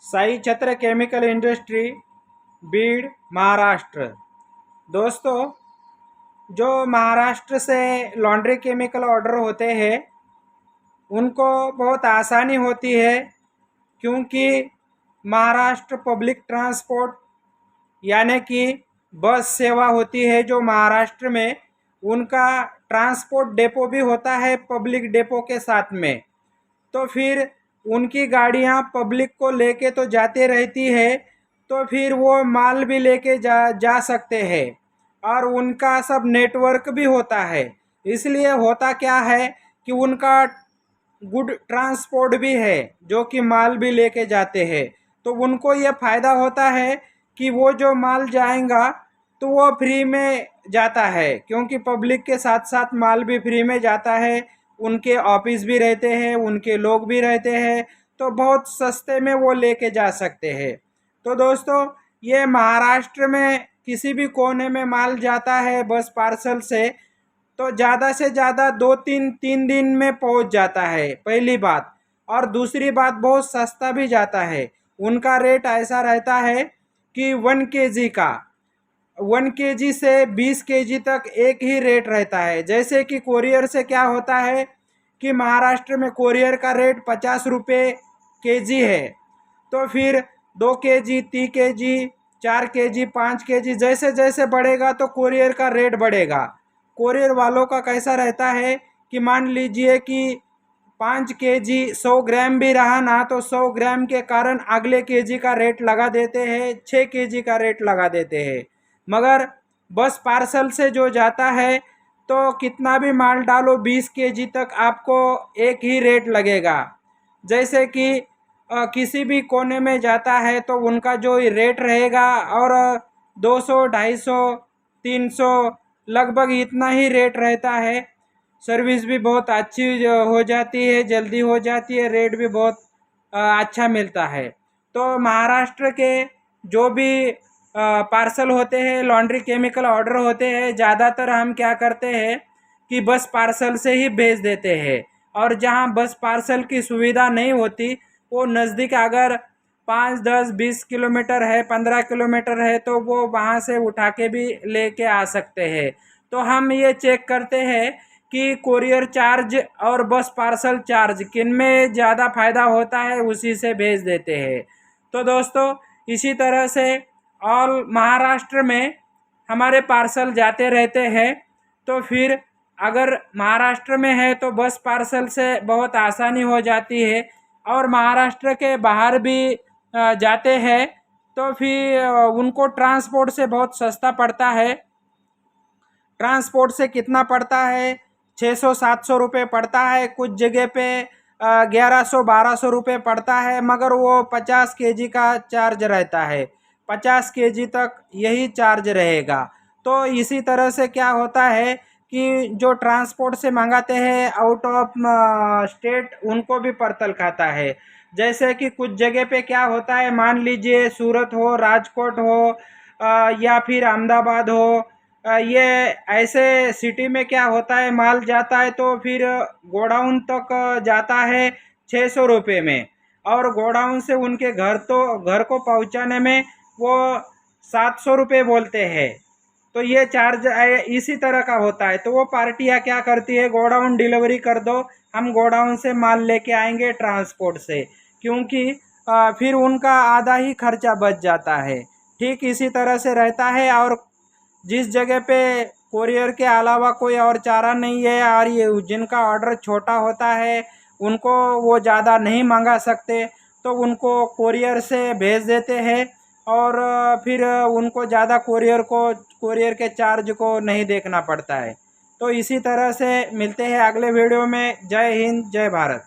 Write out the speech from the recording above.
साई छत्र chemical industry, Bir, Maharashtra. दोस्तों, जो महाराष्ट्र से लॉन्ड्री केमिकल ऑर्डर होते हैं उनको बहुत आसानी होती है, क्योंकि महाराष्ट्र पब्लिक ट्रांसपोर्ट यानी कि बस सेवा होती है जो महाराष्ट्र में, उनका ट्रांसपोर्ट डिपो भी होता है पब्लिक डिपो के साथ में। तो फिर उनकी गाड़ियां पब्लिक को लेके तो जाते रहती है, तो फिर वो माल भी लेके जा सकते हैं और उनका सब नेटवर्क भी होता है। इसलिए होता क्या है कि उनका गुड ट्रांसपोर्ट भी है जो कि माल भी लेके जाते हैं। तो उनको ये फ़ायदा होता है कि वो जो माल जाएगा तो वो फ्री में जाता है, क्योंकि पब्लिक के साथ साथ माल भी फ्री में जाता है। उनके ऑफिस भी रहते हैं, उनके लोग भी रहते हैं, तो बहुत सस्ते में वो लेके जा सकते हैं। तो दोस्तों, ये महाराष्ट्र में किसी भी कोने में माल जाता है बस पार्सल से, तो ज़्यादा से ज़्यादा 2-3 दिन में पहुंच जाता है, पहली बात। और दूसरी बात, बहुत सस्ता भी जाता है। उनका रेट ऐसा रहता है कि 1 kg का 1 kg से 20 kg तक एक ही रेट रहता है। जैसे कि कोरियर से क्या होता है कि महाराष्ट्र में कोरियर का रेट 50 रुपये kg है। तो फिर 2 kg, 3 kg, 4 kg, 5 kg जैसे जैसे बढ़ेगा तो कोरियर का रेट बढ़ेगा। कोरियर वालों का कैसा रहता है कि मान लीजिए कि 5 kg 100 ग्राम भी रहा ना, तो 100 ग्राम के कारण अगले kg का रेट लगा देते हैं, 6 kg का रेट लगा देते हैं। मगर बस पार्सल से जो जाता है तो कितना भी माल डालो 20 kg तक आपको एक ही रेट लगेगा। जैसे कि किसी भी कोने में जाता है तो उनका जो रेट रहेगा, और 200, 250, 300 लगभग इतना ही रेट रहता है। सर्विस भी बहुत अच्छी हो जाती है, जल्दी हो जाती है, रेट भी बहुत अच्छा मिलता है। तो महाराष्ट्र के जो भी पार्सल होते हैं, लॉन्ड्री केमिकल ऑर्डर होते हैं, ज़्यादातर हम क्या करते हैं कि बस पार्सल से ही भेज देते हैं। और जहां बस पार्सल की सुविधा नहीं होती, वो नज़दीक अगर 5, 10, 20 किलोमीटर है, 15 किलोमीटर है, तो वो वहां से उठा के भी लेके आ सकते हैं। तो हम ये चेक करते हैं कि कोरियर चार्ज और बस पार्सल चार्ज किन में ज़्यादा फ़ायदा होता है, उसी से भेज देते हैं। तो दोस्तों, इसी तरह से ऑल महाराष्ट्र में हमारे पार्सल जाते रहते हैं। तो फिर अगर महाराष्ट्र में है तो बस पार्सल से बहुत आसानी हो जाती है, और महाराष्ट्र के बाहर भी जाते हैं तो फिर उनको ट्रांसपोर्ट से बहुत सस्ता पड़ता है। ट्रांसपोर्ट से कितना पड़ता है? 600-700 रुपये पड़ता है, कुछ जगह पे 1100-1200 रुपये पड़ता है, मगर वो 50 kg का चार्ज रहता है। 50 kg तक यही चार्ज रहेगा। तो इसी तरह से क्या होता है कि जो ट्रांसपोर्ट से मंगाते हैं आउट ऑफ स्टेट, उनको भी पड़तल खाता है। जैसे कि कुछ जगह पे क्या होता है, मान लीजिए सूरत हो, राजकोट हो, या फिर अहमदाबाद हो, ये ऐसे सिटी में क्या होता है, माल जाता है तो फिर गोडाउन तक जाता है 600 रुपये में, और गोडाउन से उनके घर को पहुंचाने में वो 700 रुपये बोलते हैं। तो ये चार्ज इसी तरह का होता है। तो वो पार्टियां क्या करती है, गोडाउन डिलीवरी कर दो, हम गोडाउन से माल लेके आएंगे ट्रांसपोर्ट से, क्योंकि फिर उनका आधा ही खर्चा बच जाता है। ठीक इसी तरह से रहता है। और जिस जगह पे कोरियर के अलावा कोई और चारा नहीं है, और ये जिनका ऑर्डर छोटा होता है, उनको वो ज़्यादा नहीं मंगा सकते, तो उनको कोरियर से भेज देते हैं, और फिर उनको ज़्यादा कोरियर के चार्ज को नहीं देखना पड़ता है। तो इसी तरह से मिलते हैं अगले वीडियो में। जय हिंद, जय भारत।